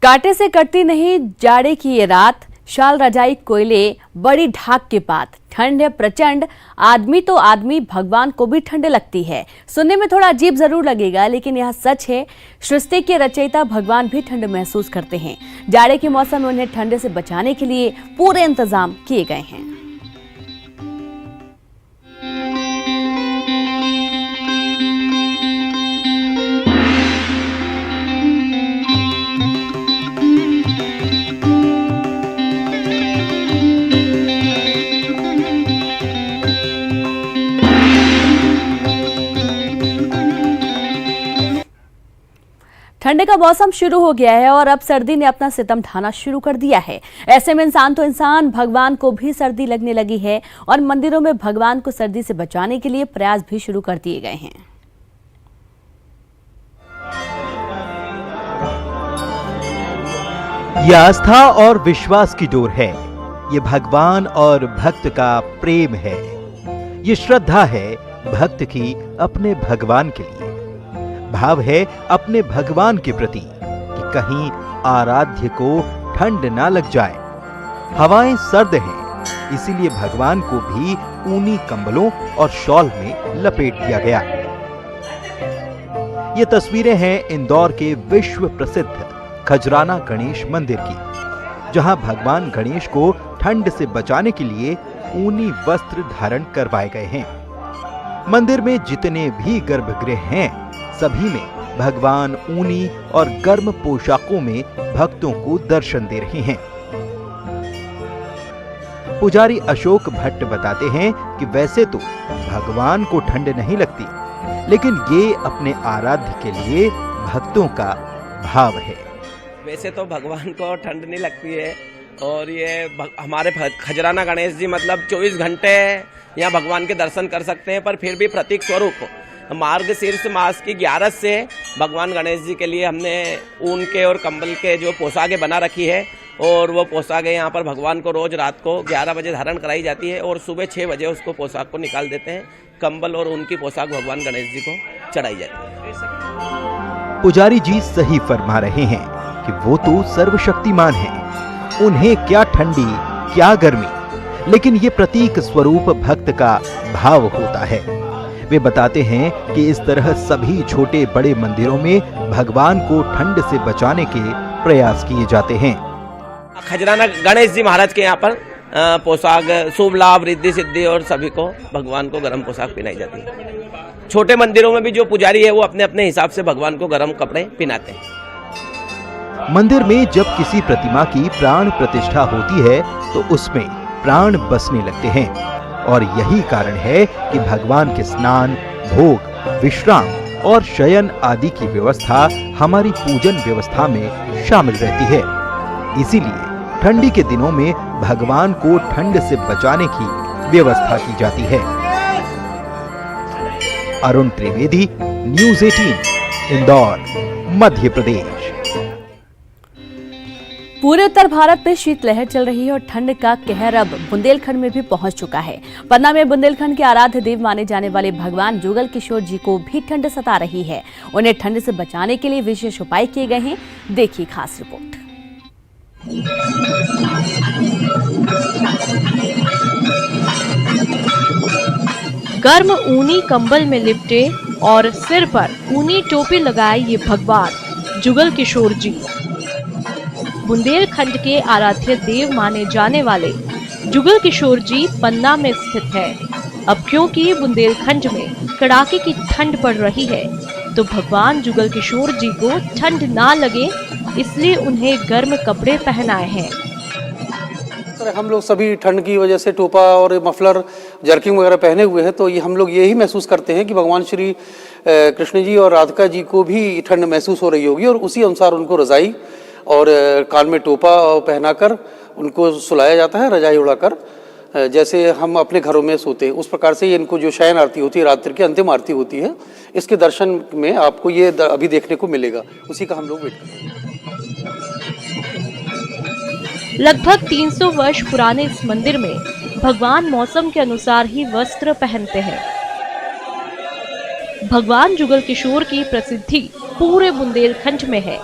कांटे से कटती नहीं जाड़े की ये रात, शाल रजाई कोयले बड़ी ढाक के बाद, ठंड है प्रचंड। आदमी तो आदमी, भगवान को भी ठंड लगती है। सुनने में थोड़ा अजीब जरूर लगेगा, लेकिन यह सच है। सृष्टि के रचयिता भगवान भी ठंड महसूस करते हैं। जाड़े के मौसम में उन्हें ठंड से बचाने के लिए पूरे इंतजाम किए गए हैं। ठंड का मौसम शुरू हो गया है और अब सर्दी ने अपना सितम ढाना शुरू कर दिया है। ऐसे में इंसान तो इंसान, भगवान को भी सर्दी लगने लगी है और मंदिरों में भगवान को सर्दी से बचाने के लिए प्रयास भी शुरू कर दिए गए हैं। यह आस्था और विश्वास की डोर है। ये भगवान और भक्त का प्रेम है। ये श्रद्धा है भक्त की अपने भगवान के लिए। भाव है अपने भगवान के प्रति कि कहीं आराध्य को ठंड ना लग जाए। हवाएं सर्द हैं, इसीलिए भगवान को भी ऊनी कंबलों और शॉल में लपेट दिया गया। ये तस्वीरें हैं इंदौर के विश्व प्रसिद्ध खजराना गणेश मंदिर की, जहां भगवान गणेश को ठंड से बचाने के लिए ऊनी वस्त्र धारण करवाए गए हैं। मंदिर में जितने भी गर्भगृह हैं, सभी में भगवान ऊनी और गर्म पोशाकों में भक्तों को दर्शन दे रहे हैं। पुजारी अशोक भट्ट बताते हैं कि वैसे तो भगवान को ठंड नहीं लगती, लेकिन ये अपने आराध्य के लिए भक्तों का भाव है। वैसे तो भगवान को ठंड नहीं लगती है और ये हमारे खजराना गणेश जी मतलब 24 घंटे यहाँ भगवान के दर्शन कर सकते हैं, पर फिर भी प्रतीक स्वरूप मार्गशीर्ष मास की 11 से भगवान गणेश जी के लिए हमने ऊन के और कंबल के जो पोशाकें बना रखी है, और वो पोशाकें यहाँ पर भगवान को रोज रात को 11 बजे धारण कराई जाती है और सुबह 6 बजे उसको पोशाक को निकाल देते हैं। कंबल और ऊन की पोशाक भगवान गणेश जी को चढ़ाई जाती है। पुजारी जी सही फरमा रहे हैं कि वो तो सर्वशक्तिमान हैं। उन्हें क्या ठंडी क्या गर्मी, लेकिन ये प्रतीक स्वरूप भक्त का भाव होता है। वे बताते हैं कि इस तरह सभी छोटे बड़े मंदिरों में भगवान को ठंड से बचाने के प्रयास किए जाते हैं। खजराना गणेश जी महाराज के यहाँ पर पोशाक शुभ लाभ रिद्धि सिद्धि और सभी को भगवान को गर्म पोशाक पहनाई जाती है। छोटे मंदिरों में भी जो पुजारी है वो अपने अपने हिसाब से भगवान को गर्म कपड़े पहनाते हैं। मंदिर में जब किसी प्रतिमा की प्राण प्रतिष्ठा होती है तो उसमें प्राण बसने लगते हैं, और यही कारण है कि भगवान के स्नान, भोग, विश्राम और शयन आदि की व्यवस्था हमारी पूजन व्यवस्था में शामिल रहती है। इसीलिए ठंडी के दिनों में भगवान को ठंड से बचाने की व्यवस्था की जाती है। अरुण त्रिवेदी, न्यूज़ 18, इंदौर, मध्य प्रदेश। पूरे उत्तर भारत में शीतलहर चल रही है और ठंड का कहर अब बुंदेलखंड में भी पहुंच चुका है। पन्ना में बुंदेलखंड के आराध्य देव माने जाने वाले भगवान जुगल किशोर जी को भी ठंड सता रही है। उन्हें ठंड से बचाने के लिए विशेष उपाय किए गए हैं। देखिए खास रिपोर्ट। गर्म ऊनी कंबल में लिपटे और सिर पर ऊनी टोपी लगाए ये भगवान जुगल किशोर जी बुंदेलखंड के आराध्य देव माने जाने वाले जुगल किशोर जी पन्ना में स्थित है। अब क्योंकि बुंदेलखंड में कड़ाके की ठंड पड़ रही है, तो भगवान जुगल किशोर जी को ठंड ना लगे, इसलिए उन्हें गर्म कपड़े पहनाए हैं। हम लोग सभी ठंड की वजह से टोपा और मफलर, जर्किंग वगैरह पहने हुए हैं, तो ये हम लोग यही महसूस करते हैं कि भगवान श्री कृष्ण जी और राधिका जी को भी ठंड महसूस हो रही होगी, और उसी अनुसार उनको रजाई और कान में टोपा पहनाकर उनको सुलाया जाता है, रजाई उड़ाकर, जैसे हम अपने घरों में सोते हैं उस प्रकार से। ये इनको जो शयन आरती होती है, रात्रि की अंतिम आरती होती है, इसके दर्शन में आपको ये अभी देखने को मिलेगा, उसी का हम लोग वेट करते हैं। लगभग 300 वर्ष पुराने इस मंदिर में भगवान मौसम के अनुसार ही वस्त्र पहनते हैं। भगवान जुगल किशोर की प्रसिद्धि पूरे बुंदेलखंड में है।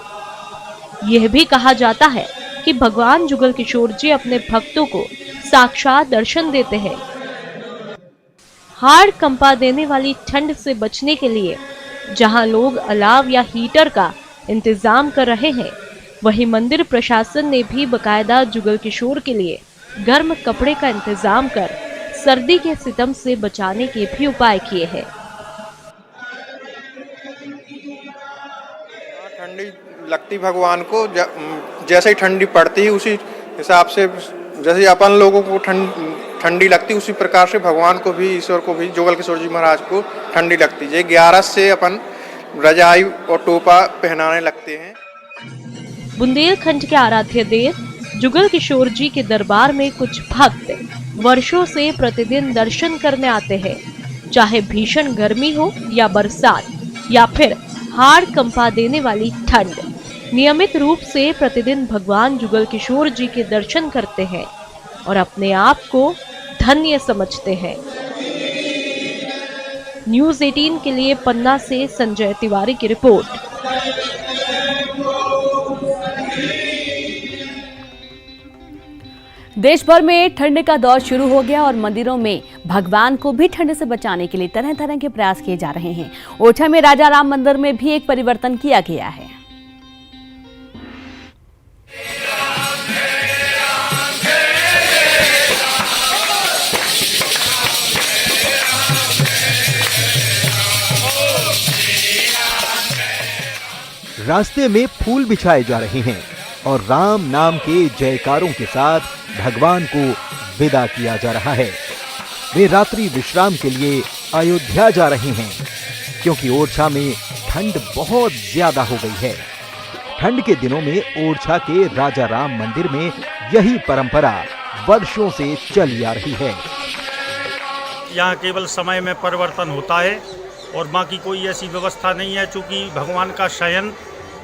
यह भी कहा जाता है कि भगवान जुगल किशोर जी अपने भक्तों को साक्षात दर्शन देते हैं। हाड़ कंपा देने वाली ठंड से बचने के लिए जहां लोग अलाव या हीटर का इंतजाम कर रहे हैं, वहीं मंदिर प्रशासन ने भी बकायदा जुगल किशोर के लिए गर्म कपड़े का इंतजाम कर सर्दी के सितम से बचाने के भी उपाय किए हैं। ठंडी लगती भगवान को, जैसे ही ठंडी पड़ती है उसी हिसाब से, जैसे अपन लोगों को ठंडी लगती उसी प्रकार से भगवान को भी, ईश्वर को भी, जुगल किशोर जी महाराज को ठंडी लगती है। 11 से अपन रजाई और टोपा पहनाने लगते हैं। बुंदेलखंड के आराध्य देव जुगल किशोर जी के दरबार में कुछ भक्त वर्षों से प्रतिदिन दर्शन करने आते हैं। चाहे भीषण गर्मी हो या बरसात या फिर हाड़ कंपा देने वाली ठंड, नियमित रूप से प्रतिदिन भगवान जुगल किशोर जी के दर्शन करते हैं और अपने आप को धन्य समझते हैं। न्यूज़ 18 के लिए पन्ना से संजय तिवारी की रिपोर्ट। देश भर में ठंड का दौर शुरू हो गया और मंदिरों में भगवान को भी ठंड से बचाने के लिए तरह तरह के प्रयास किए जा रहे हैं। ओरछा में राजा राम मंदिर में भी एक परिवर्तन किया गया है। रास्ते में फूल बिछाए जा रहे हैं और राम नाम के जयकारों के साथ भगवान को विदा किया जा रहा है। वे रात्रि विश्राम के लिए अयोध्या जा रहे हैं क्योंकि ओरछा में ठंड बहुत ज्यादा हो गई है। ठंड के दिनों में ओरछा के राजा राम मंदिर में यही परंपरा वर्षों से चली आ रही है। यहाँ केवल समय में परिवर्तन होता है और बाकी कोई ऐसी व्यवस्था नहीं है। चूँकि भगवान का शयन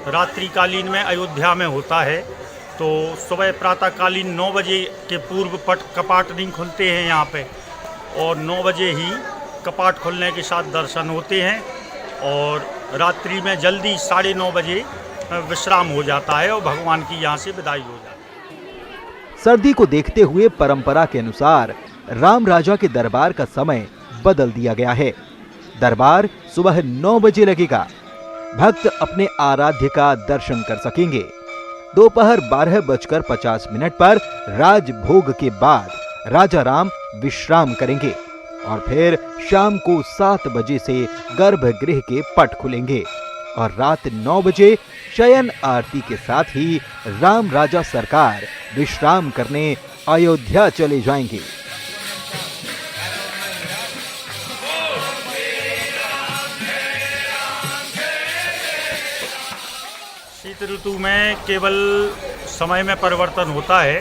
रात्रिकालीन में अयोध्या में होता है, तो सुबह प्रातःकालीन 9 बजे के पूर्व कपाट नहीं खुलते हैं यहाँ पे, और 9 बजे ही कपाट खुलने के साथ दर्शन होते हैं और रात्रि में जल्दी 9:30 बजे विश्राम हो जाता है और भगवान की यहाँ से विदाई हो जाती है। सर्दी को देखते हुए परंपरा के अनुसार राम राजा के दरबार का समय बदल दिया गया है। दरबार सुबह 9 बजे लगेगा। भक्त अपने आराध्य का दर्शन कर सकेंगे। दोपहर 12:50 पर राजभोग के बाद राजा राम विश्राम करेंगे और फिर शाम को 7 बजे से गर्भगृह के पट खुलेंगे और रात 9 बजे शयन आरती के साथ ही राम राजा सरकार विश्राम करने अयोध्या चले जाएंगे। शीत ऋतु में केवल समय में परिवर्तन होता है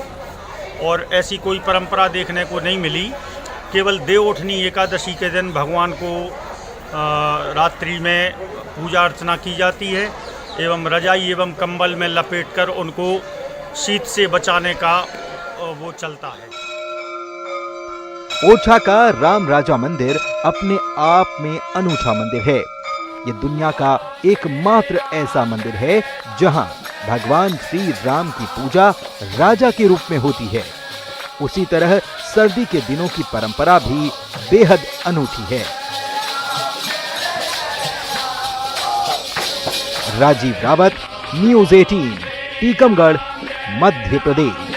और ऐसी कोई परंपरा देखने को नहीं मिली। केवल देवउठनी एकादशी के दिन भगवान को रात्रि में पूजा अर्चना की जाती है एवं रजाई एवं कंबल में लपेटकर उनको शीत से बचाने का वो चलता है। ओरछा का राम राजा मंदिर अपने आप में अनूठा मंदिर है। ये दुनिया का एकमात्र ऐसा मंदिर है जहां भगवान श्री राम की पूजा राजा के रूप में होती है। उसी तरह सर्दी के दिनों की परंपरा भी बेहद अनूठी है। राजीव रावत, न्यूज़ 18, टीकमगढ़, मध्य प्रदेश।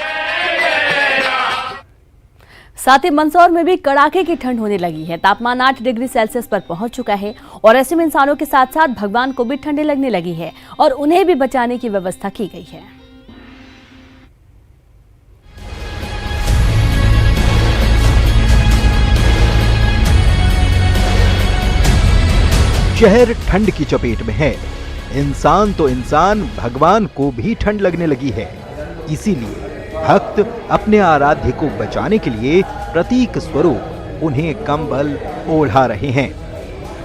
साथ ही मंदसौर में भी कड़ाके की ठंड होने लगी है। तापमान 8 डिग्री सेल्सियस पर पहुंच चुका है और ऐसे में इंसानों के साथ साथ भगवान को भी ठंडी लगने लगी है और उन्हें भी बचाने की व्यवस्था की गई है। शहर ठंड की चपेट में है। इंसान तो इंसान, भगवान को भी ठंड लगने लगी है। इसीलिए भक्त अपने आराध्य को बचाने के लिए प्रतीक स्वरूप उन्हें कंबल ओढ़ा रहे हैं।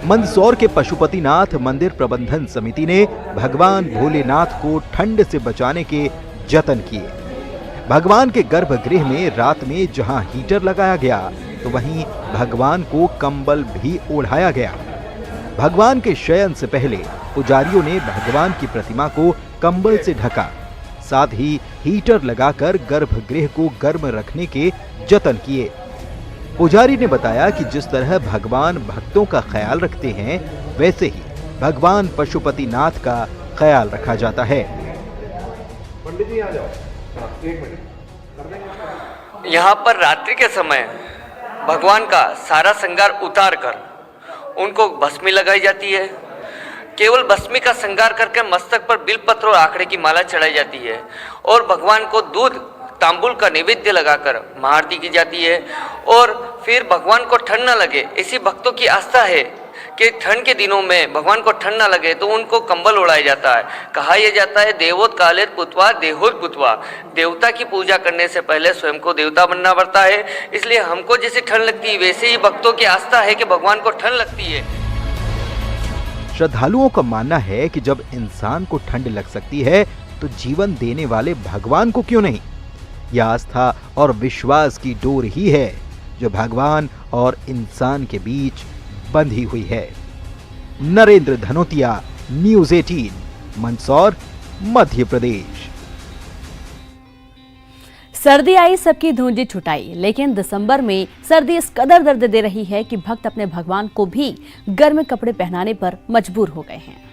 मंदसौर के पशुपतिनाथ मंदिर प्रबंधन समिति ने भगवान भोलेनाथ को ठंड से बचाने के जतन किए। भगवान के गर्भगृह में रात में जहां हीटर लगाया गया तो वहीं भगवान को कंबल भी ओढ़ाया गया। भगवान के शयन से पहले पुजारियों ने भगवान की प्रतिमा को कंबल से ढका साथ ही हीटर लगाकर गर्भगृह को गर्म रखने के जतन किए। पुजारी ने बताया कि जिस तरह भगवान भक्तों का ख्याल रखते हैं, वैसे ही भगवान पशुपतिनाथ का ख्याल रखा जाता है। पंडित जी आ जाओ, एक मिनट। यहाँ पर रात्रि के समय भगवान का सारा श्रृंगार उतार कर उनको भस्मी लगाई जाती है। केवल भस्मी का श्रृंगार करके मस्तक पर बिलपत्र और आखड़े की माला चढ़ाई जाती है और भगवान को दूध तांबुल का नैवेद्य लगाकर महाआरती की जाती है। और फिर भगवान को ठंड न लगे, इसी भक्तों की आस्था है कि ठंड के दिनों में भगवान को ठंड ना लगे तो उनको कंबल उड़ाया जाता है। कहा यह जाता है देवोत कालेत पुत्वा देहोत पुत्वा, देवता की पूजा करने से पहले स्वयं को देवता बनना पड़ता है। इसलिए हमको जैसे ठंड लगती है वैसे ही भक्तों की आस्था है कि भगवान को ठंड लगती है। श्रद्धालुओं का मानना है कि जब इंसान को ठंड लग सकती है तो जीवन देने वाले भगवान को क्यों नहीं। यह आस्था और विश्वास की डोर ही है जो भगवान और इंसान के बीच बंधी हुई है। नरेंद्र धनोतिया, न्यूज़ 18, मंदसौर, मध्य प्रदेश। सर्दी आई, सबकी धूंजी छुटाई, लेकिन दिसंबर में सर्दी इस कदर दर्द दे रही है कि भक्त अपने भगवान को भी गर्म कपड़े पहनाने पर मजबूर हो गए हैं।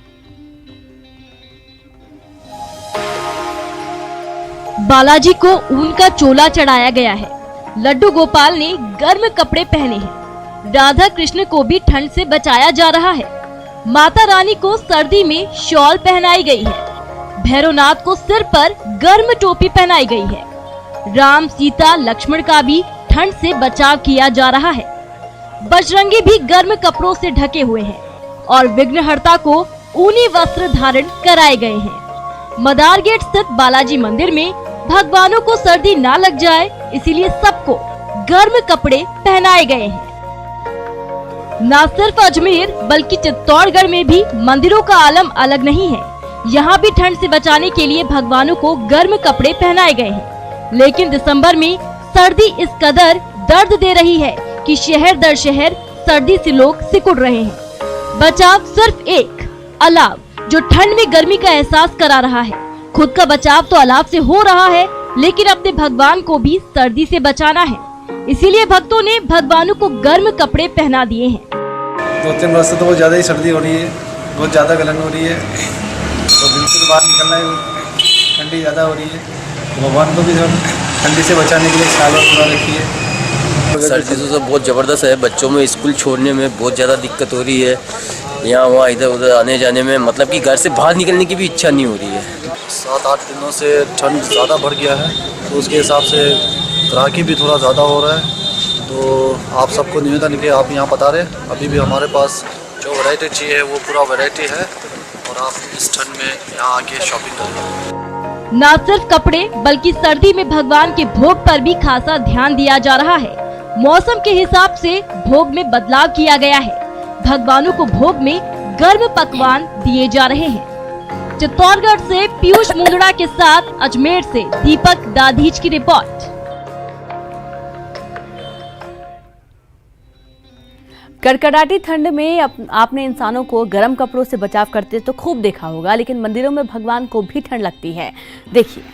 बालाजी को ऊन का चोला चढ़ाया गया है। लड्डू गोपाल ने गर्म कपड़े पहने हैं। राधा कृष्ण को भी ठंड से बचाया जा रहा है। माता रानी को सर्दी में शॉल पहनाई गई है। भैरवनाथ को सिर पर गर्म टोपी पहनाई गई है। राम, सीता, लक्ष्मण का भी ठंड से बचाव किया जा रहा है। बजरंगी भी गर्म कपड़ों से ढके हुए हैं और विघ्नहर्ता को ऊनी वस्त्र धारण कराए गए हैं। मदार गेट स्थित बालाजी मंदिर में भगवानों को सर्दी ना लग जाए, इसीलिए सबको गर्म कपड़े पहनाए गए हैं। न सिर्फ अजमेर बल्कि चित्तौड़गढ़ में भी मंदिरों का आलम अलग नहीं है। यहाँ भी ठंड से बचाने के लिए भगवानों को गर्म कपड़े पहनाए गए हैं। लेकिन दिसंबर में सर्दी इस कदर दर्द दे रही है कि शहर दर शहर सर्दी से लोग सिकुड़ रहे हैं। बचाव सिर्फ एक अलाव, जो ठंड में गर्मी का एहसास करा रहा है। खुद का बचाव तो अलाव से हो रहा है, लेकिन अपने भगवान को भी सर्दी से बचाना है। इसीलिए भक्तों ने भगवानों को गर्म कपड़े पहना दिए हैं। 2-3 वर्ष से तो बहुत ज़्यादा ही सर्दी हो रही है, बहुत ज़्यादा गलन हो रही है और बिल्कुल बाहर निकलना है, ठंडी ज़्यादा हो रही है। तो भगवान को भी ठंडी से बचाने के लिए ख्याल पूरा रखिए। सर्दी तो बहुत ज़बरदस्त है। बच्चों में स्कूल छोड़ने में बहुत ज़्यादा दिक्कत हो रही है। यहाँ वहाँ इधर उधर आने जाने में, मतलब कि घर से बाहर निकलने की भी इच्छा नहीं हो रही है। 7-8 दिनों से ठंड ज़्यादा बढ़ गया है, तो उसके हिसाब से ग्राहकी भी थोड़ा ज़्यादा हो रहा है। तो आप सबको निवेदन है कि आप यहाँ बता रहे, अभी भी हमारे पास जो वैरायटी चाहिए वो पूरा वैरायटी है और आप इस ठंड में यहाँ आके शॉपिंग करें। न सिर्फ कपड़े बल्कि सर्दी में भगवान के भोग पर भी खासा ध्यान दिया जा रहा है। मौसम के हिसाब से भोग में बदलाव किया गया है। भगवानों को भोग में गर्म पकवान दिए जा रहे हैं। चित्तौड़गढ़ से पीयूष मुंदड़ा के साथ अजमेर से दीपक दाधीच की रिपोर्ट। कड़कड़ाती ठंड में आपने इंसानों को गर्म कपड़ों से बचाव करते तो खूब देखा होगा, लेकिन मंदिरों में भगवान को भी ठंड लगती है। देखिए,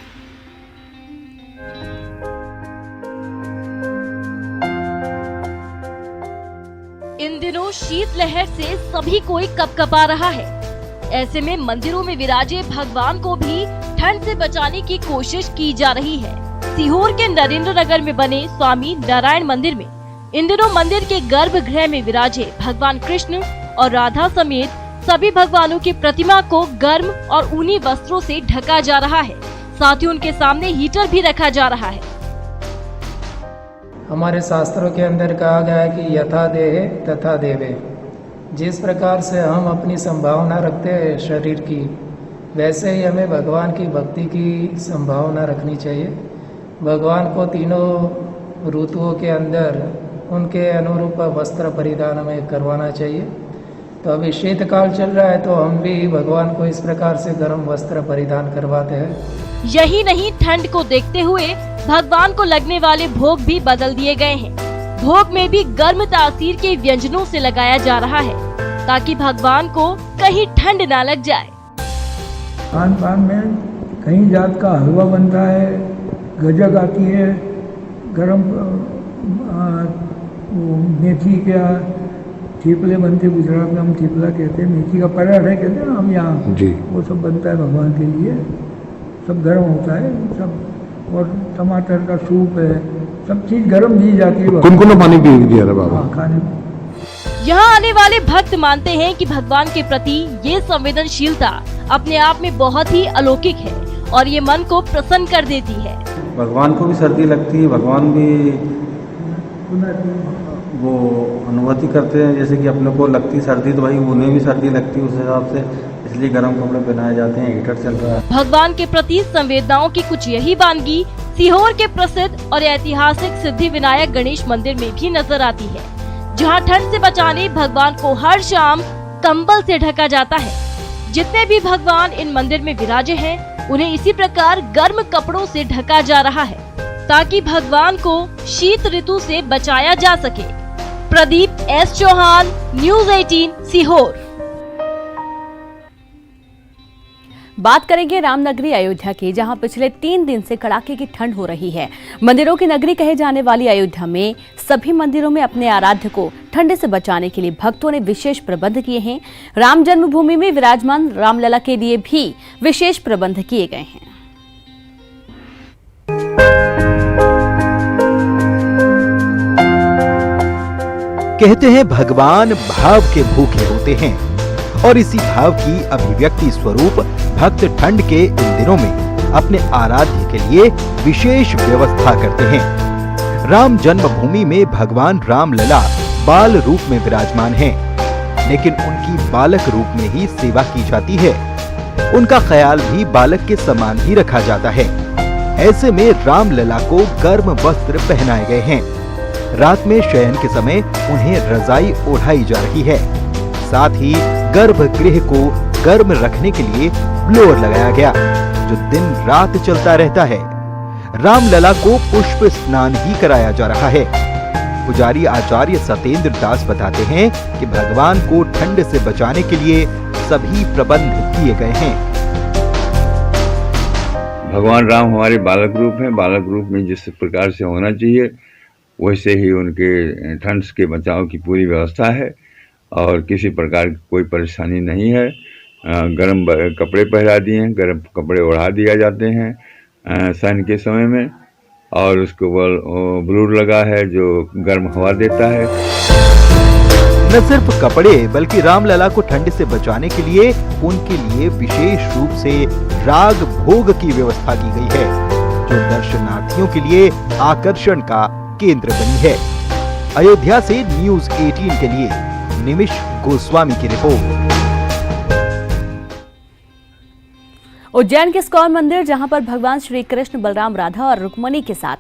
इन दिनों शीतलहर से सभी कोई कपकपा रहा है। ऐसे में मंदिरों में विराजे भगवान को भी ठंड से बचाने की कोशिश की जा रही है। सीहोर के नरेंद्र नगर में बने स्वामी नारायण मंदिर में इन दिनों मंदिर के गर्भगृह में विराजे भगवान कृष्ण और राधा समेत सभी भगवानों की प्रतिमा को गर्म और ऊनी वस्त्रों से ढका जा रहा है। साथ ही उनके सामने हीटर भी रखा जा रहा है। हमारे शास्त्रों के अंदर कहा गया है कि यथा देहे तथा देवे। जिस प्रकार से हम अपनी संभावना रखते हैं शरीर की, वैसे ही हमें भगवान की भक्ति की संभावना रखनी चाहिए। भगवान को तीनों ऋतुओं के अंदर उनके अनुरूप वस्त्र परिधान हमें करवाना चाहिए। तो अभी शीतकाल चल रहा है तो हम भी भगवान को इस प्रकार से गर्म वस्त्र परिधान करवाते हैं। यही नहीं, ठंड को देखते हुए भगवान को लगने वाले भोग भी बदल दिए गए हैं। भोग में भी गर्म तासीर के व्यंजनों से लगाया जा रहा है ताकि भगवान को कहीं ठंड ना लग जाए। खान पान में कई जात का हलवा बनता है, गजक आती है, गरम मेथी का थीपले बनते, गुजरात में हम थीपला कहते हैं, मेथी का पराठा कहते हैं ना हम यहाँ जी, वो सब बनता है भगवान के लिए, सब गर्म होता है सब, और टमाटर का सूप है, सब चीज़ गर्म दी जाती है। कुनकुना पानी पी दिया था बाबा। हाँ, खाने में। यहाँ आने वाले भक्त मानते हैं कि भगवान के प्रति ये संवेदनशीलता अपने आप में बहुत ही अलौकिक है और ये मन को प्रसन्न कर देती है। भगवान को भी सर्दी लगती है, भगवान भी वो अनुभूति करते हैं, जैसे कि अपने को लगती सर्दी तो भाई उन्हें भी सर्दी लगती है, उस हिसाब से इसलिए गर्म कपड़े पहनाए जाते हैं, हीटर चल रहा है। भगवान के प्रति संवेदनाओं की कुछ यही वानगी सीहोर के प्रसिद्ध और ऐतिहासिक सिद्धि विनायक गणेश मंदिर में भी नजर आती है, जहां ठंड से बचाने भगवान को हर शाम कंबल से ढका जाता है। जितने भी भगवान इन मंदिर में विराजे हैं, उन्हें इसी प्रकार गर्म कपड़ों से ढका जा रहा है ताकि भगवान को शीत ऋतु से बचाया जा सके। Pradeep S Chauhan, news 18 Sehore. बात करेंगे रामनगरी अयोध्या की, जहां पिछले 3 दिन से कड़ाके की ठंड हो रही है। मंदिरों की नगरी कहे जाने वाली अयोध्या में सभी मंदिरों में अपने आराध्य को ठंड से बचाने के लिए भक्तों ने विशेष प्रबंध किए हैं। राम जन्मभूमि में विराजमान रामलला के लिए भी विशेष प्रबंध किए गए हैं। कहते हैं भगवान भाव के भूखे होते हैं और इसी भाव की अभिव्यक्ति स्वरूप भक्त ठंड के इन दिनों में अपने आराध्य के लिए विशेष व्यवस्था करते हैं। राम जन्मभूमि में भगवान रामलला बाल रूप में विराजमान हैं, लेकिन उनकी बालक रूप में ही सेवा की जाती है। उनका ख्याल भी बालक के समान ही रखा जाता है। ऐसे में रामलला को गर्म वस्त्र पहनाए गए हैं। रात में शयन के समय उन्हें रजाई ओढ़ाई जा रही है। साथ ही गर्भगृह को गर्म रखने के लिए ब्लोअर लगाया गया, जो दिन रात चलता रहता है। रामलला को पुष्प स्नान ही कराया जा रहा है। पुजारी आचार्य सतेंद्र दास बताते हैं कि भगवान को ठंड से बचाने के लिए सभी प्रबंध किए गए हैं। भगवान राम हमारे बालक रूप हैं। बालक रूप में जिस प्रकार से होना चाहिए वैसे ही उनके ठंड के बचाव की पूरी व्यवस्था है और किसी प्रकार की कोई परेशानी नहीं है। गर्म कपड़े पहना दिए हैं, गर्म कपड़े ओढ़ा दिया जाते हैं शयन के समय में, और उसके ऊपर ब्लूर लगा है जो गर्म हवा देता है। न सिर्फ कपड़े बल्कि रामलला को ठंड से बचाने के लिए उनके लिए विशेष रूप से राग भोग की व्यवस्था की गई है, जो दर्शनार्थियों के लिए आकर्षण का केंद्र बनी है। अयोध्या से न्यूज़ 18 के लिए निमिष गोस्वामी की रिपोर्ट। उज्जैन के इस्कॉन मंदिर, जहां पर भगवान श्री कृष्ण, बलराम, राधा और रुक्मणी के साथ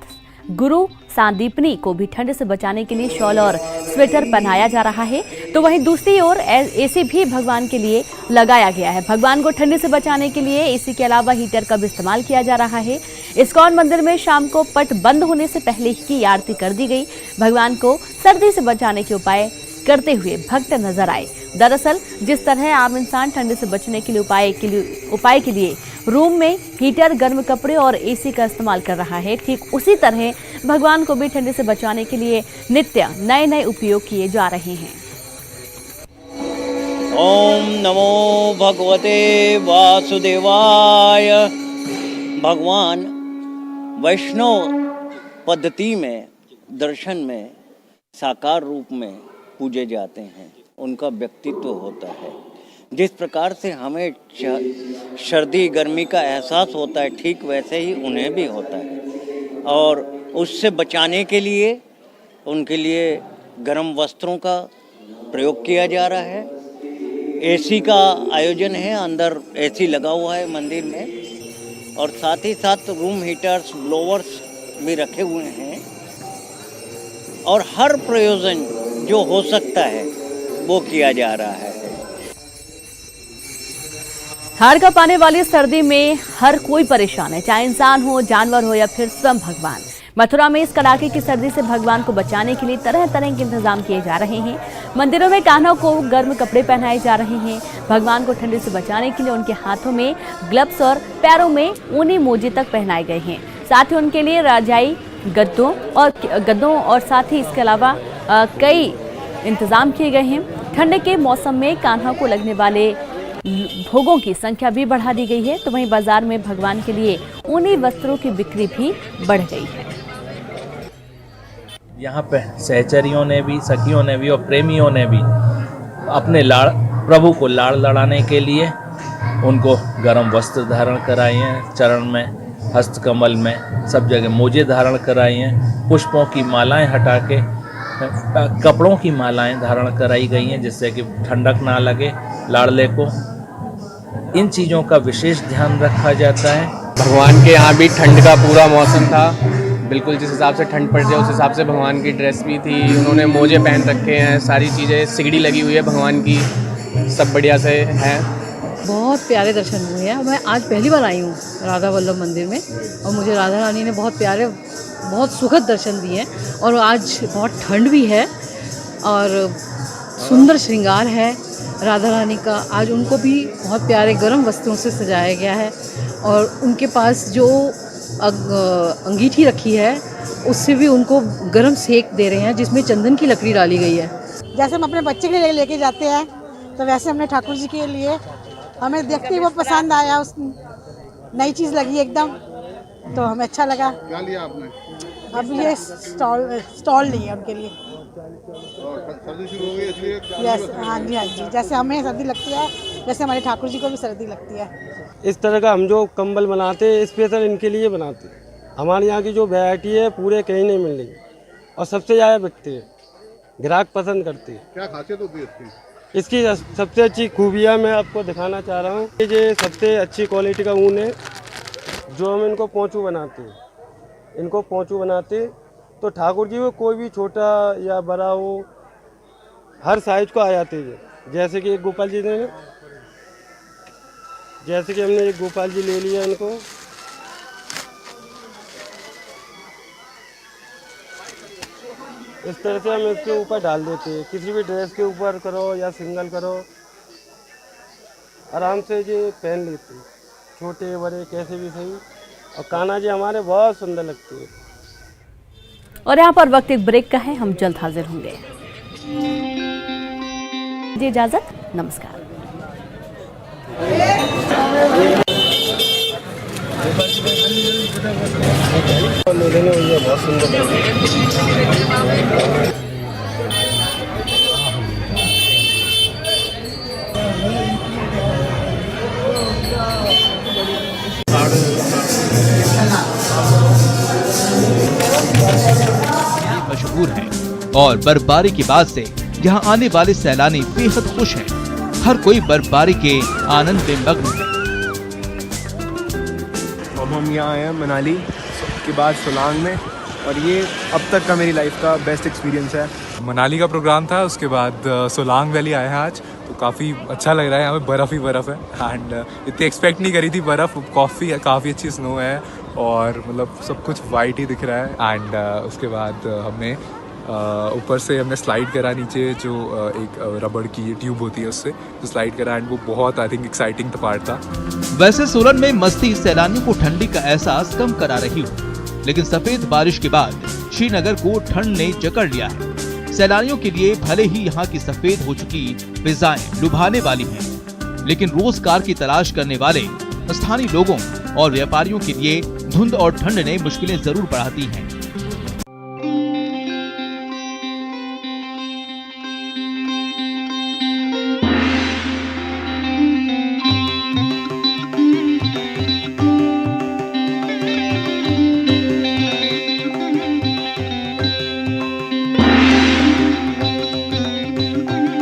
गुरु सांदीपनी को भी ठंड से बचाने के लिए शॉल और स्वेटर पहनाया जा रहा है, तो वहीं दूसरी ओर एसी भी भगवान के लिए लगाया गया है। भगवान को ठंड से बचाने के लिए एसी के अलावा हीटर का भी इस्तेमाल किया जा रहा है। इस्कॉन मंदिर में शाम को पट बंद होने से पहले ही आरती कर दी गई। भगवान को सर्दी से बचाने के उपाय करते हुए भक्त नजर आए। दरअसल जिस तरह आम इंसान ठंड से बचने के लिए उपाय के लिए रूम में हीटर, गर्म कपड़े और एसी का इस्तेमाल कर रहा है, ठीक उसी तरह भगवान को भी ठंड से बचाने के लिए नित्य नए नए उपयोग किए जा रहे हैं। ओम नमो भगवते वासुदेवाय। भगवान वैष्णव पद्धति में, दर्शन में साकार रूप में पूजे जाते हैं। उनका व्यक्तित्व होता है। जिस प्रकार से हमें सर्दी गर्मी का एहसास होता है, ठीक वैसे ही उन्हें भी होता है, और उससे बचाने के लिए उनके लिए गर्म वस्त्रों का प्रयोग किया जा रहा है। एसी का आयोजन है, अंदर एसी लगा हुआ है मंदिर में, और साथ ही साथ रूम हीटर्स, ब्लोवर्स भी रखे हुए हैं, और हर प्रयोजन जो हो सकता है वो किया जा रहा है। हाड़ कांप आने वाली सर्दी में हर कोई परेशान है, चाहे इंसान हो, जानवर हो या फिर स्वयं भगवान। मथुरा में इस कड़ाके की सर्दी से भगवान को बचाने के लिए तरह तरह के इंतजाम किए जा रहे हैं। मंदिरों में कान्हा को गर्म कपड़े पहनाए जा रहे हैं। भगवान को ठंड से बचाने के लिए उनके हाथों में ग्लव्स और पैरों में ऊनी मोजे तक पहनाए गए हैं। साथ ही उनके लिए रजाई, गद्दों और साथ ही इसके अलावा कई इंतजाम किए गए हैं। ठंड के मौसम में कान्हा को लगने वाले भोगों की संख्या भी बढ़ा दी गई है, तो वहीं बाजार में भगवान के लिए ऊनी वस्त्रों की बिक्री भी बढ़ गई है। यहाँ पे सहचरियों ने भी, सखियों ने भी और प्रेमियों ने भी अपने प्रभु को लाड़ लड़ाने के लिए उनको गर्म वस्त्र धारण कराए हैं, चरण में, हस्तकमल में, सब जगह मोजे धारण कराए हैं, पुष्पों की मालाएं हटा के कपड़ों की मालाएं धारण कराई गई हैं जिससे कि ठंडक ना लगे लाड़ले को। इन चीज़ों का विशेष ध्यान रखा जाता है। भगवान के यहाँ भी ठंड का पूरा मौसम था, बिल्कुल जिस हिसाब से ठंड पड़ जाए उस हिसाब से भगवान की ड्रेस भी थी, उन्होंने मोजे पहन रखे हैं, सारी चीज़ें, सिगड़ी लगी हुई है भगवान की, सब बढ़िया से है। बहुत प्यारे दर्शन हुए हैं। मैं आज पहली बार आई हूँ राधा वल्लभ मंदिर में और मुझे राधा रानी ने बहुत प्यारे, बहुत सुखद दर्शन दिए हैं। और आज बहुत ठंड भी है और सुंदर श्रृंगार है राधा रानी का। आज उनको भी बहुत प्यारे गर्म वस्त्रों से सजाया गया है और उनके पास जो अंगीठी रखी है उससे भी उनको गर्म सेक दे रहे हैं जिसमें चंदन की लकड़ी डाली गई है। जैसे हम अपने बच्चे के लिए लेके जाते हैं तो वैसे हमने ठाकुर जी के लिए, हमें देखते ही वो पसंद आया, उस नई चीज़ लगी एकदम, तो हमें अच्छा लगा। क्या लिया आपने? अब ये स्टॉल लिए उनके लिए। सर्दी शुरू हो गई इसलिए? यस, हाँ जी हाँ जी, जैसे हमें सर्दी लगती है वैसे हमारे ठाकुर जी को भी सर्दी लगती है। इस तरह का हम जो कंबल बनाते हैं स्पेशल इनके लिए बनाते हैं। हमारे यहाँ की जो वैरायटी है पूरे कहीं नहीं मिल रही और सबसे ज़्यादा बिकते हैं, ग्राहक पसंद करते हैं। क्या खासियत होती है इसकी सबसे अच्छी खूबियाँ मैं आपको दिखाना चाह रहा हूँ। ये सबसे अच्छी क्वालिटी का ऊन है जो हम इनको पोंचू बनाते हैं। इनको पोंचू बनाते तो ठाकुर जी को कोई भी छोटा या बड़ा हो, हर साइज को आ जाते हैं। जैसे कि एक गोपाल जी ने, जैसे कि हमने एक गोपाल जी ले लिया इनको, इस तरह से हम इसके ऊपर डाल देते हैं। किसी भी ड्रेस के ऊपर करो या सिंगल करो, आराम से ये पहन लेते हैं, छोटे बड़े कैसे भी सही। और कान्हा जी हमारे बहुत सुंदर लगते हैं। और यहाँ पर वक्त एक ब्रेक का है, हम जल्द हाजिर होंगे। जी इजाजत, नमस्कार। बहुत सुंदर मशहूर है और बर्फबारी के बाद से यहाँ आने वाले सैलानी बेहद खुश हैं। हर कोई बर्फबारी के आनंद में मग्न है। अब हम यहाँ आए हैं मनाली के बाद सोलांग में और ये अब तक का मेरी लाइफ का बेस्ट एक्सपीरियंस है। मनाली का प्रोग्राम था, उसके बाद सोलांग वैली आए हैं आज, तो काफ़ी अच्छा लग रहा है। यहाँ पे बर्फ़ ही बर्फ़ है एंड इतनी एक्सपेक्ट नहीं करी थी बर्फ़। काफ़ी अच्छी स्नो है और मतलब सब कुछ वाइट ही दिख रहा है। एंड उसके बाद हमने ऊपर से हमने स्लाइड करा नीचे, जो एक रबड़ की ट्यूब होती है उससे तो स्लाइड करा एंड वो बहुत आई थिंक एक्साइटिंग पार्ट था। वैसे सोलन में मस्ती सैलानियों को ठंडी का एहसास कम करा रही हो, लेकिन सफेद बारिश के बाद श्रीनगर को ठंड ने जकड़ लिया है। सैलानियों के लिए भले ही यहाँ की सफेद हो चुकी फिजाएं लुभाने वाली हैं, लेकिन रोजगार की तलाश करने वाले स्थानीय लोगों और व्यापारियों के लिए धुंध और ठंड ने मुश्किलें जरूर बढ़ाती हैं।